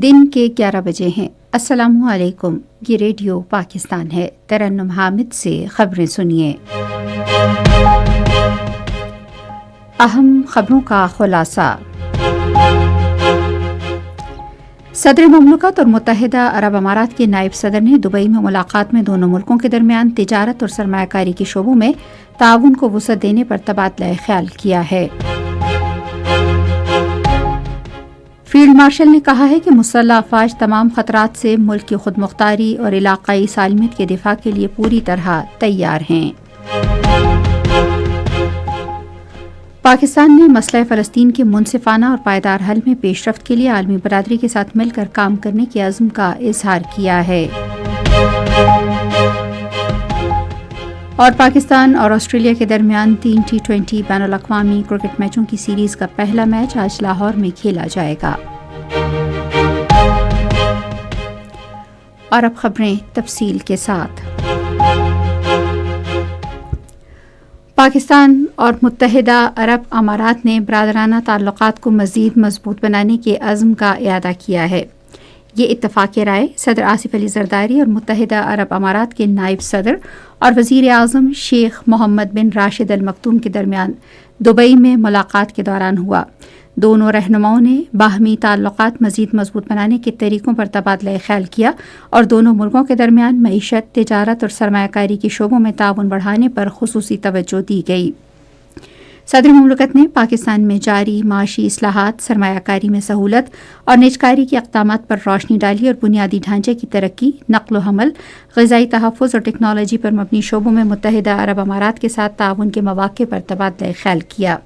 دن کے 11 بجے ہیں۔ السلام علیکم، یہ ریڈیو پاکستان ہے۔ ترنم حامد سے خبریں سنیے۔ اہم خبروں کا خلاصہ۔ صدر مملکت اور متحدہ عرب امارات کے نائب صدر نے دبئی میں ملاقات میں دونوں ملکوں کے درمیان تجارت اور سرمایہ کاری کے شعبوں میں تعاون کو وسعت دینے پر تبادلہ خیال کیا ہے۔ فیلڈ مارشل نے کہا ہے کہ مسلح افواج تمام خطرات سے ملک کی خود مختاری اور علاقائی سالمیت کے دفاع کے لیے پوری طرح تیار ہیں۔ پاکستان نے مسئلہ فلسطین کے منصفانہ اور پائیدار حل میں پیش رفت کے لیے عالمی برادری کے ساتھ مل کر کام کرنے کے عزم کا اظہار کیا ہے۔ اور پاکستان اور آسٹریلیا کے درمیان 3 T20 بین الاقوامی کرکٹ میچوں کی سیریز کا پہلا میچ آج لاہور میں کھیلا جائے گا۔ اور اب خبریں تفصیل کے ساتھ۔ پاکستان اور متحدہ عرب امارات نے برادرانہ تعلقات کو مزید مضبوط بنانے کے عزم کا اعادہ کیا ہے۔ یہ اتفاق رائے صدر آصف علی زرداری اور متحدہ عرب امارات کے نائب صدر اور وزیر اعظم شیخ محمد بن راشد ال مکتوم کے درمیان دبئی میں ملاقات کے دوران ہوا۔ دونوں رہنماؤں نے باہمی تعلقات مزید مضبوط بنانے کے طریقوں پر تبادلہ خیال کیا اور دونوں ملکوں کے درمیان معیشت، تجارت اور سرمایہ کاری کے شعبوں میں تعاون بڑھانے پر خصوصی توجہ دی گئی۔ صدر مملکت نے پاکستان میں جاری معاشی اصلاحات، سرمایہ کاری میں سہولت اور نجکاری کے اقدامات پر روشنی ڈالی اور بنیادی ڈھانچے کی ترقی، نقل و حمل، غذائی تحفظ اور ٹیکنالوجی پر مبنی شعبوں میں متحدہ عرب امارات کے ساتھ تعاون کے مواقع پر تبادلہ خیال کیا۔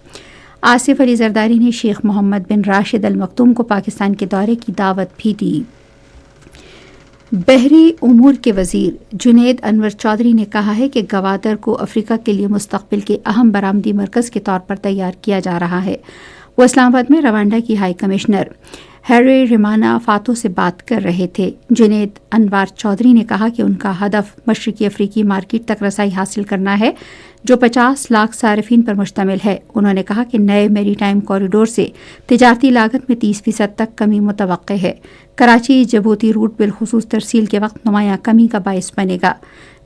آصف علی زرداری نے شیخ محمد بن راشد ال مکتوم کو پاکستان کے دورے کی دعوت بھی دی۔ بحری امور کے وزیر جنید انور چودھری نے کہا ہے کہ گوادر کو افریقہ کے لیے مستقبل کے اہم برآمدی مرکز کے طور پر تیار کیا جا رہا ہے۔ وہ اسلام آباد میں روانڈا کی ہائی کمشنر ہیری ریمانا فاتو سے بات کر رہے تھے۔ جنید انور چودھری نے کہا کہ ان کا ہدف مشرقی افریقی مارکیٹ تک رسائی حاصل کرنا ہے جو 50 لاکھ صارفین پر مشتمل ہے۔ انہوں نے کہا کہ نئے میری ٹائم کوریڈور سے تجارتی لاگت میں 30% تک کمی متوقع ہے۔ کراچی جبوتی روٹ بالخصوص ترسیل کے وقت نمایاں کمی کا باعث بنے گا۔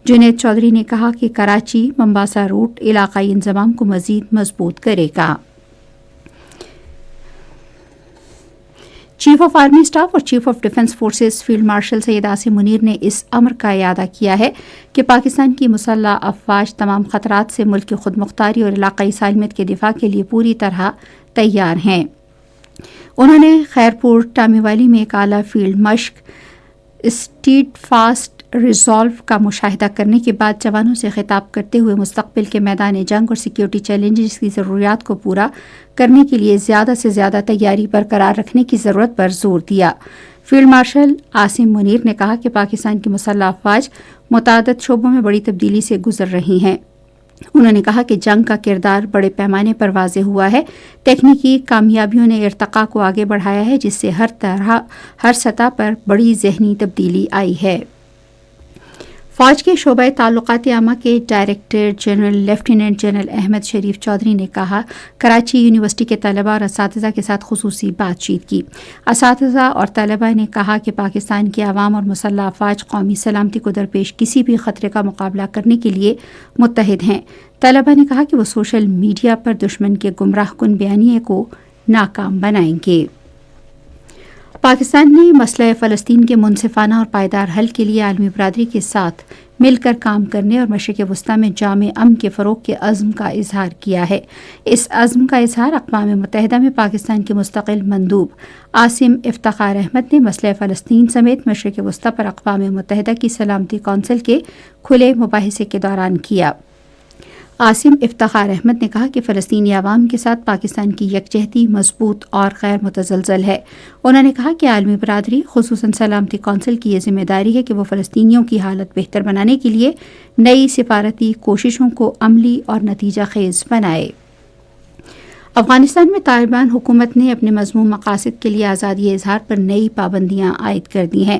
جنید چودھری نے کہا کہ کراچی ممباسا روٹ علاقائی انضمام کو مزید مضبوط کرے گا۔ چیف آف آرمی اسٹاف اور chief of defence forces field marshal Syed Asim Munir نے اس امر کا اعادہ کیا ہے کہ پاکستان کی مسلح افواج تمام خطرات سے ملک کی خود مختاری اور علاقائی سالمیت کے دفاع کے لیے پوری طرح تیار ہیں۔ انہوں نے خیرپور ٹامی والی میں ایک اعلیٰ فیلڈ مشق اسٹیڈ فاسٹ ریزالو کا مشاہدہ کرنے کے بعد جوانوں سے خطاب کرتے ہوئے مستقبل کے میدان جنگ اور سیکیورٹی چیلنجز کی ضروریات کو پورا کرنے کے لیے زیادہ سے زیادہ تیاری برقرار رکھنے کی ضرورت پر زور دیا۔ فیلڈ مارشل عاصم منیر نے کہا کہ پاکستان کی مسلح افواج متعدد شعبوں میں بڑی تبدیلی سے گزر رہی ہیں۔ انہوں نے کہا کہ جنگ کا کردار بڑے پیمانے پر واضح ہوا ہے۔ تکنیکی کامیابیوں نے ارتقاء کو آگے بڑھایا ہے جس سے ہر سطح پر بڑی ذہنی تبدیلی آئی ہے۔ فوج کے شعبہ تعلقات عامہ کے director general lieutenant general Ahmed Sharif Chaudhry نے کہا کراچی یونیورسٹی کے طلباء اور اساتذہ کے ساتھ خصوصی بات چیت کی۔ اساتذہ اور طلباء نے کہا کہ پاکستان کے عوام اور مسلح افواج قومی سلامتی کو درپیش کسی بھی خطرے کا مقابلہ کرنے کے لیے متحد ہیں۔ طلباء نے کہا کہ وہ سوشل میڈیا پر دشمن کے گمراہ کن بیانیے کو ناکام بنائیں گے۔ پاکستان نے مسئلہ فلسطین کے منصفانہ اور پائیدار حل کے لیے عالمی برادری کے ساتھ مل کر کام کرنے اور مشرق وسطیٰ میں جامع امن کے فروغ کے عزم کا اظہار کیا ہے۔ اس عزم کا اظہار اقوام متحدہ میں پاکستان کے مستقل مندوب عاصم افتخار احمد نے مسئلہ فلسطین سمیت مشرق وسطیٰ پر اقوام متحدہ کی سلامتی کونسل کے کھلے مباحثے کے دوران کیا۔ عاصم افتخار احمد نے کہا کہ فلسطینی عوام کے ساتھ پاکستان کی یکجہتی مضبوط اور غیر متزلزل ہے۔ انہوں نے کہا کہ عالمی برادری خصوصاً سلامتی کونسل کی یہ ذمہ داری ہے کہ وہ فلسطینیوں کی حالت بہتر بنانے کے لیے نئی سفارتی کوششوں کو عملی اور نتیجہ خیز بنائے۔ افغانستان میں طالبان حکومت نے اپنے مذموم مقاصد کے لیے آزادی اظہار پر نئی پابندیاں عائد کر دی ہیں۔